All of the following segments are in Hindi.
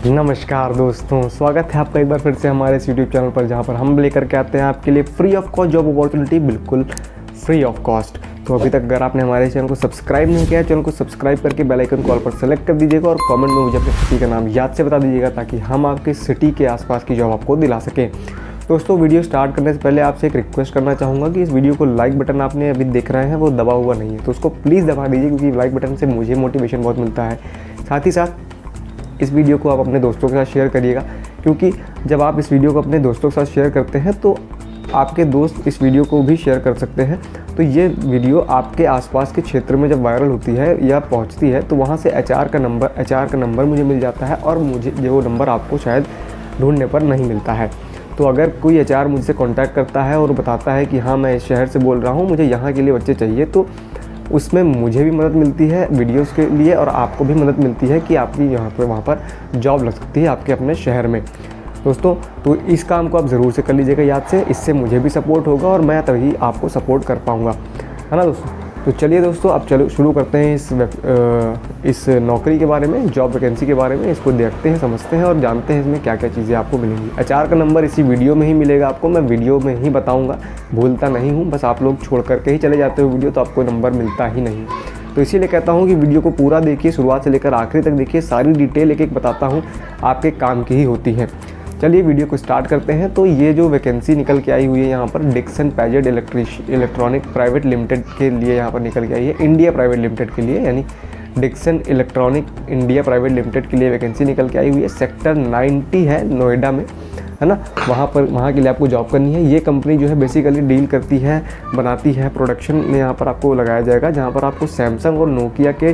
नमस्कार दोस्तों, स्वागत है आपका एक बार फिर से हमारे इस यूट्यूब चैनल पर, जहां पर हम लेकर के आते हैं आपके लिए free of cost job opportunity, बिल्कुल फ्री ऑफ कॉस्ट। तो अभी तक अगर आपने हमारे चैनल को सब्सक्राइब नहीं किया है, चैनल को सब्सक्राइब करके बेल आइकन कॉल पर सेलेक्ट कर दीजिएगा और कमेंट में मुझे अपनी सिटी का नाम याद से बता दीजिएगा, ताकि हम आपकी सिटी के आसपास की जॉब आपको दिला सकें। दोस्तों, वीडियो स्टार्ट करने से पहले आपसे एक रिक्वेस्ट करना चाहूँगा कि इस वीडियो को लाइक बटन आपने अभी देख रहे हैं वो दबा हुआ नहीं है, तो उसको प्लीज़ दबा दीजिए, क्योंकि लाइक बटन से मुझे मोटिवेशन बहुत मिलता है। साथ ही साथ इस वीडियो को आप अपने दोस्तों के साथ शेयर करिएगा, क्योंकि जब आप इस वीडियो को अपने दोस्तों के साथ शेयर करते हैं तो आपके दोस्त इस वीडियो को भी शेयर कर सकते हैं। तो ये वीडियो आपके आसपास के क्षेत्र में जब वायरल होती है या पहुंचती है तो वहां से एचआर का नंबर मुझे मिल जाता है, और मुझे जो नंबर आपको शायद ढूंढने पर नहीं मिलता है। तो अगर कोई एचआर मुझसे कांटेक्ट करता है और बताता है कि हाँ, मैं इस शहर से बोल रहा हूँ, मुझे यहाँ के लिए बच्चे चाहिए, तो उसमें मुझे भी मदद मिलती है वीडियोस के लिए, और आपको भी मदद मिलती है कि आपकी यहाँ पर वहाँ पर जॉब लग सकती है आपके अपने शहर में। दोस्तों, तो इस काम को आप ज़रूर से कर लीजिएगा याद से, इससे मुझे भी सपोर्ट होगा और मैं तभी आपको सपोर्ट कर पाऊँगा, है ना दोस्तों। तो चलिए दोस्तों, अब चलो शुरू करते हैं इस नौकरी के बारे में, जॉब वैकेंसी के बारे में। इसको देखते हैं, समझते हैं और जानते हैं इसमें क्या क्या चीज़ें आपको मिलेंगी। एचआर का नंबर इसी वीडियो में ही मिलेगा आपको, मैं वीडियो में ही बताऊंगा, भूलता नहीं हूं। बस आप लोग छोड़ करके ही चले जाते हो वीडियो, तो आपको नंबर मिलता ही नहीं। तो इसीलिए कहता हूँ कि वीडियो को पूरा देखिए, शुरुआत से लेकर आखिरी तक देखिए, सारी डिटेल एक एक बताता हूँ, आपके काम की ही होती है। चलिए वीडियो को स्टार्ट करते हैं। तो ये जो वैकेंसी निकल के आई हुई है यहाँ पर, Dixon Padget electronic private limited के लिए यहाँ पर निकल के आई है, इंडिया प्राइवेट लिमिटेड के लिए, यानी Dixon electronic India private limited के लिए वैकेंसी निकल के आई हुई है। सेक्टर 90 है, नोएडा में, है ना। वहाँ के लिए आपको जॉब करनी है। ये कंपनी जो है बेसिकली डील करती है, बनाती है, प्रोडक्शन में यहाँ पर आपको लगाया जाएगा, जहाँ पर आपको सैमसंग और नोकिया के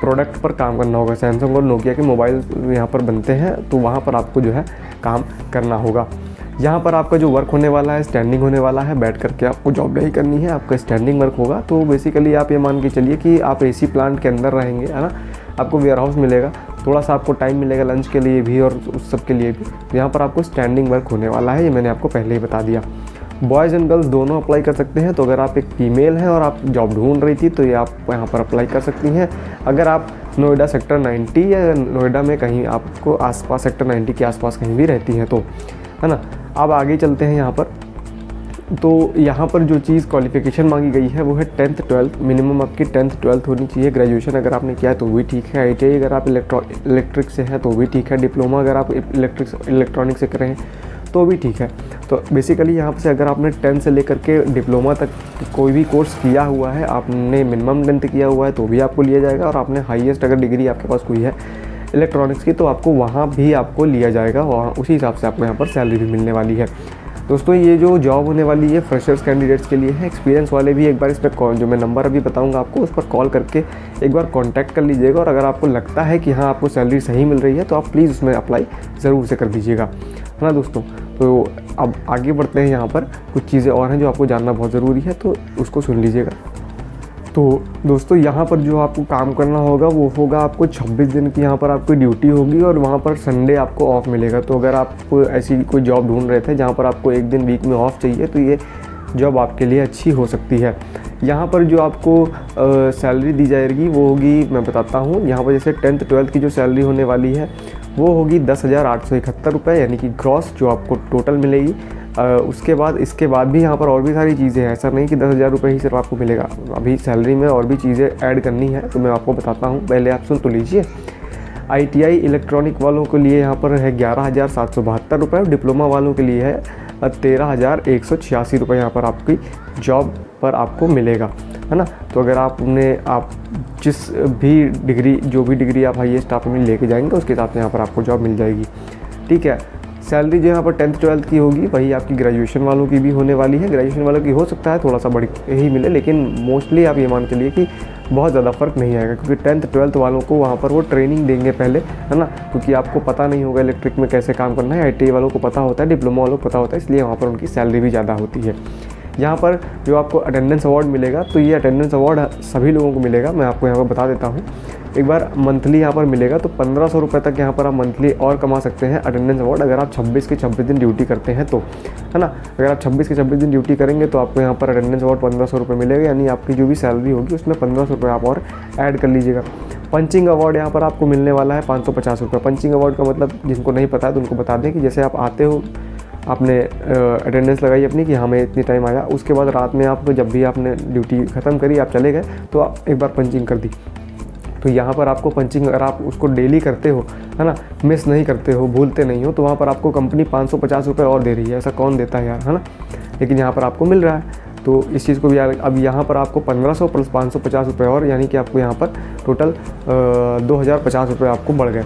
प्रोडक्ट पर काम करना होगा। सैमसंग और नोकिया के मोबाइल यहाँ पर बनते हैं, तो वहाँ पर आपको जो है काम करना होगा। यहाँ पर आपका जो वर्क होने वाला है, स्टैंडिंग होने वाला है, बैठ करके आपको जॉब नहीं करनी है, आपका स्टैंडिंग वर्क होगा। तो बेसिकली आप ये मान के चलिए कि आप एसी प्लांट के अंदर रहेंगे, है ना। आपको वेयर हाउस मिलेगा, थोड़ा सा आपको टाइम मिलेगा लंच के लिए भी और उस सब के लिए भी। यहाँ पर आपको स्टैंडिंग वर्क होने वाला है, ये मैंने आपको पहले ही बता दिया। बॉयज़ एंड गर्ल्स दोनों अप्लाई कर सकते हैं। तो अगर आप एक फीमेल हैं और आप जॉब ढूंढ रही थी, तो ये आप यहाँ पर अप्लाई कर सकती हैं। अगर आप नोएडा सेक्टर 90 या नोएडा में कहीं आपको आसपास सेक्टर 90 के आसपास कहीं भी रहती हैं, तो है ना। अब आगे चलते हैं यहाँ पर। तो यहाँ पर जो चीज़ क्वालिफिकेशन मांगी गई है वो है 10th 12th, मिनिमम आपकी 10th 12th होनी चाहिए। ग्रेजुएशन अगर आपने किया है तो भी ठीक है। ITI अगर आप इलेक्ट्रिक से हैं तो भी ठीक है। डिप्लोमा अगर आप इलेक्ट्रॉनिक से करें तो भी ठीक है। तो बेसिकली यहाँ से अगर आपने 10 से लेकर के डिप्लोमा तक कोई भी कोर्स किया हुआ है, आपने मिनिमम 10th किया हुआ है, तो भी आपको लिया जाएगा। और आपने हाईएस्ट अगर डिग्री आपके पास कोई है इलेक्ट्रॉनिक्स की, तो आपको वहाँ भी आपको लिया जाएगा, वहाँ उसी हिसाब से आपको यहाँ पर सैलरी भी मिलने वाली है। दोस्तों, ये जो जॉब होने वाली है फ्रेशर्स कैंडिडेट्स के लिए है। एक्सपीरियंस वाले भी एक बार इस पर कॉल, जो मैं नंबर अभी बताऊंगा आपको, उस पर कॉल करके एक बार कांटेक्ट कर लीजिएगा। और अगर आपको लगता है कि हाँ, आपको सैलरी सही मिल रही है, तो आप प्लीज़ उसमें अप्लाई ज़रूर से कर दीजिएगा, है ना दोस्तों। तो अब आगे बढ़ते हैं। यहाँ पर कुछ चीज़ें और हैं जो आपको जानना बहुत ज़रूरी है, तो उसको सुन लीजिएगा। तो दोस्तों, यहाँ पर जो आपको काम करना होगा वो होगा, आपको 26 दिन की यहाँ पर आपकी ड्यूटी होगी, और वहाँ पर संडे आपको ऑफ मिलेगा। तो अगर आप ऐसी कोई जॉब ढूंढ रहे थे जहाँ पर आपको एक दिन वीक में ऑफ चाहिए, तो ये जॉब आपके लिए अच्छी हो सकती है। यहाँ पर जो आपको सैलरी दी जाएगी वो होगी, मैं बताता हूँ। यहाँ पर जैसे 10th 12th की जो सैलरी होने वाली है वो होगी 10,871 रुपये, यानी कि ग्रॉस जो आपको टोटल मिलेगी। इसके बाद भी यहाँ पर और भी सारी चीज़ें हैं, ऐसा नहीं कि 10,000 रुपये ही सिर्फ आपको मिलेगा। अभी सैलरी में और भी चीज़ें ऐड करनी है, तो मैं आपको बताता हूँ, पहले आप सुन तो लीजिए। ITI इलेक्ट्रॉनिक वालों के लिए यहाँ पर है 11,772 रुपये, डिप्लोमा वालों के लिए है 13,186 रुपये यहाँ पर आपकी जॉब पर आपको मिलेगा, है ना। तो अगर आप जिस भी डिग्री, जो भी डिग्री आप हाईएस्ट आप में लेके जाएंगे, उसके हिसाब से यहाँ पर आपको जॉब मिल जाएगी, ठीक है। सैलरी जो यहाँ पर 10th 12th की होगी वही आपकी ग्रेजुएशन वालों की भी होने वाली है। ग्रेजुएशन वालों की हो सकता है थोड़ा सा बड़ी ही मिले, लेकिन मोस्टली आप ये मान के लिए कि बहुत ज़्यादा फ़र्क नहीं आएगा, क्योंकि 10th 12th वालों को वहाँ पर वो ट्रेनिंग देंगे पहले, है ना। क्योंकि आपको पता नहीं होगा इलेक्ट्रिक में कैसे काम करना है। ITI वालों को पता होता है, डिप्लोमा वालों को पता होता है, इसलिए वहाँ पर उनकी सैलरी भी ज़्यादा होती है। यहाँ पर जो आपको अटेंडेंस अवार्ड मिलेगा, तो ये अटेंडेंस अवार्ड सभी लोगों को मिलेगा। मैं आपको यहाँ पर बता देता हूँ एक बार, मंथली यहाँ पर मिलेगा, तो 1500 रुपये तक यहाँ पर आप मंथली और कमा सकते हैं अटेंडेंस अवार्ड, अगर आप 26 के 26 दिन ड्यूटी करते हैं तो, है ना। अगर आप 26 के 26 दिन ड्यूटी करेंगे तो आपको यहाँ पर अटेंडेंस अवार्ड 1500 रुपये मिलेगा, यानी आपकी जो भी सैलरी होगी उसमें 1500 रुपये आप और ऐड कर लीजिएगा। पंचिंग अवार्ड यहाँ पर आपको मिलने वाला है 550 रुपये। पंचिंग अवार्ड का मतलब जिनको नहीं पता है तो उनको बता दें कि जैसे आप आते हो, आपने अटेंडेंस लगाई अपनी कि हाँ मैं इतनी टाइम आया, उसके बाद रात में आपको जब भी आपने ड्यूटी ख़त्म करी, आप चले गए तो आप एक बार पंचिंग कर दी, तो यहाँ पर आपको पंचिंग अगर आप उसको डेली करते हो, है ना, मिस नहीं करते हो, भूलते नहीं हो, तो वहाँ पर आपको कंपनी 550 रुपये और दे रही है। ऐसा कौन देता है यार, है ना, लेकिन यहाँ पर आपको मिल रहा है। तो इस चीज़ को भी यार, अब यहाँ पर आपको 1500 प्लस 550 रुपये और, यानी कि आपको यहाँ पर टोटल 2050 रुपये आपको बढ़ गए।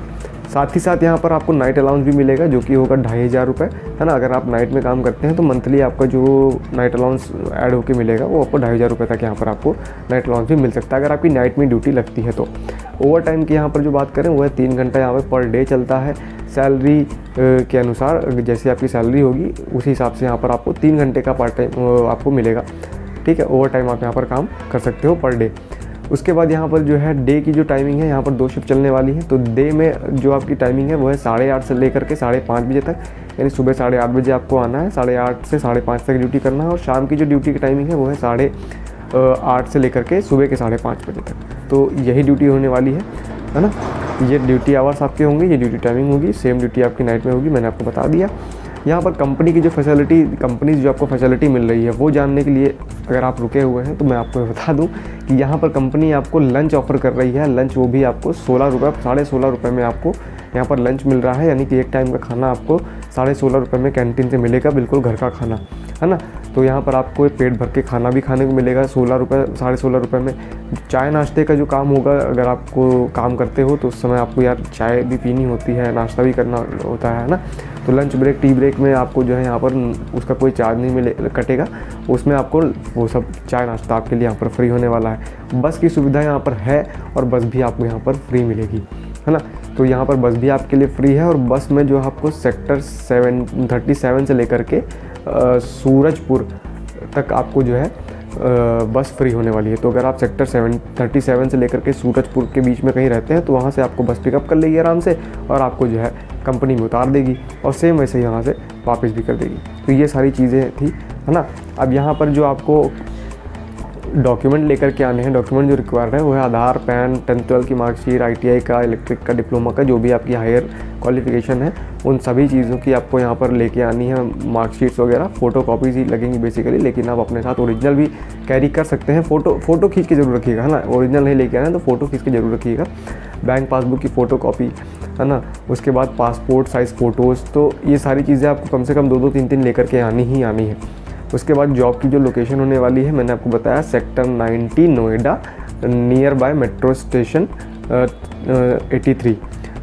साथ ही साथ यहाँ पर आपको नाइट अलाउंस भी मिलेगा, जो कि होगा 2500 रुपये, है ना। अगर आप नाइट में काम करते हैं तो मंथली आपका जो नाइट अलाउंस ऐड होकर मिलेगा वो आपको 2500 रुपये तक यहाँ पर आपको नाइट अलाउंस भी मिल सकता है, अगर आपकी नाइट में ड्यूटी लगती है तो। ओवर टाइम की यहाँ पर जो बात करें वो है 3 घंटा यहाँ पर डे चलता है। सैलरी के अनुसार जैसी आपकी सैलरी होगी उसी हिसाब से यहाँ पर आपको 3 घंटे का पार्ट टाइम आपको मिलेगा, ठीक है। ओवर टाइम आप यहाँ पर काम कर सकते हो पर डे। उसके बाद यहाँ पर जो है डे की जो टाइमिंग है, यहाँ पर 2 शिफ्ट चलने वाली है। तो डे में जो आपकी टाइमिंग है वो है 8:30 से लेकर के 5:30 बजे तक, यानी सुबह 8:30 बजे आपको आना है, 8:30 से 5:30 तक ड्यूटी करना है। और शाम की जो ड्यूटी की टाइमिंग है वो है 8:30 से लेकर के सुबह के 5:30 बजे तक। तो यही ड्यूटी होने वाली है ना। ये ड्यूटी आवर्स आपके होंगे, ये ड्यूटी टाइमिंग होगी, सेम ड्यूटी आपकी नाइट में होगी, मैंने आपको बता दिया। यहाँ पर कंपनी की जो फैसिलिटी, कंपनीज जो आपको फैसिलिटी मिल रही है वो जानने के लिए अगर आप रुके हुए हैं तो मैं आपको बता दूं कि यहाँ पर कंपनी आपको लंच ऑफ़र कर रही है। लंच वो भी आपको 16 रुपये, 16.5 रुपये में आपको यहाँ पर लंच मिल रहा है, यानी कि एक टाइम का खाना आपको 16.5 रुपये में कैंटीन से मिलेगा, बिल्कुल घर का खाना, है ना। तो यहाँ पर आपको पेट भर के खाना भी खाने को मिलेगा 16 रुपये, 16.5 रुपये में। चाय नाश्ते का जो काम होगा, अगर आपको काम करते हो तो उस समय आपको यार चाय भी पीनी होती है, नाश्ता भी करना होता है ना। तो लंच ब्रेक, टी ब्रेक में आपको जो है यहाँ पर उसका कोई चार्ज नहीं कटेगा, उसमें आपको वो सब चाय नाश्ता आपके लिए यहाँ पर फ्री होने वाला है। बस की सुविधा यहाँ पर है और बस भी आपको यहाँ पर फ्री मिलेगी, है ना। तो यहाँ पर बस भी आपके लिए फ्री है और बस में जो आपको सेक्टर 37 से लेकर के सूरजपुर तक आपको जो है बस फ्री होने वाली है। तो अगर आप सेक्टर 37 से लेकर के सूरजपुर के बीच में कहीं रहते हैं तो वहाँ से आपको बस पिकअप कर लेगी आराम से और आपको जो है कंपनी में उतार देगी और सेम वैसे ही यहाँ से वापस भी कर देगी। तो ये सारी चीज़ें थी, है ना। अब यहाँ पर जो आपको डॉक्यूमेंट लेकर के आने हैं, डॉक्यूमेंट जो रिक्वायर्ड है वो है आधार, पैन, 10th-12 की मार्कशीट, ITI का, इलेक्ट्रिक का, डिप्लोमा का, जो भी आपकी हायर क्वालिफिकेशन है उन सभी चीज़ों की आपको यहाँ पर लेके आनी है। मार्कशीट्स वगैरह फ़ोटो कॉपीज ही लगेंगी बेसिकली, लेकिन आप अपने साथ ओरिजिनल भी कैरी कर सकते हैं। फ़ोटो खींच के जरूर रखिएगा, है ना। ओरिजिनल नहीं लेके आना है तो फ़ोटो खींच के जरूर रखिएगा। बैंक पासबुक की फ़ोटो कॉपी, है ना। उसके बाद पासपोर्ट साइज़ फ़ोटोज़, तो ये सारी चीज़ें आपको कम से कम 2-2, 3-3 लेकर के आनी है। उसके बाद जॉब की जो लोकेशन होने वाली है मैंने आपको बताया, sector 90 Noida, near by metro station 83।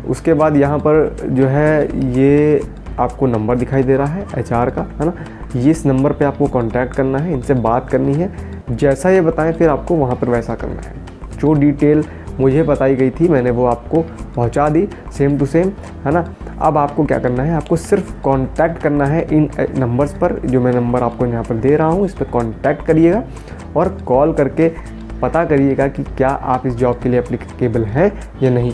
उसके बाद यहाँ पर जो है ये आपको नंबर दिखाई दे रहा है HR का, है ना। ये इस नंबर पे आपको कांटेक्ट करना है, इनसे बात करनी है, जैसा ये बताएं फिर आपको वहाँ पर वैसा करना है। जो डिटेल मुझे बताई गई थी मैंने वो आपको पहुँचा दी सेम टू सेम, है ना। अब आपको क्या करना है, आपको सिर्फ कांटेक्ट करना है इन नंबर्स पर, जो मैं नंबर आपको यहाँ पर दे रहा हूँ, इस पर कांटेक्ट करिएगा और कॉल करके पता करिएगा कि क्या आप इस जॉब के लिए एप्लीकेबल हैं या नहीं।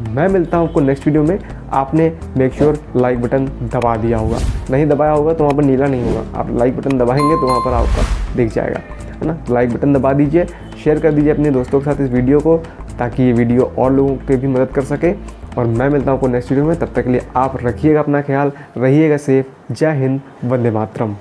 मैं मिलता हूँ आपको नेक्स्ट वीडियो में। आपने मेक श्योर लाइक बटन दबा दिया होगा, नहीं दबाया होगा तो वहाँ पर नीला नहीं होगा, आप लाइक बटन दबाएंगे तो वहाँ पर आपका दिख जाएगा, है ना। लाइक बटन दबा दीजिए, शेयर कर दीजिए अपने दोस्तों के साथ इस वीडियो को, ताकि ये वीडियो और लोगों की भी मदद कर सके। और मैं मिलता हूँ आपको नेक्स्ट वीडियो में, तब तक के लिए आप रखिएगा अपना ख्याल, रहिएगा सेफ। जय हिंद, वंदे मातरम।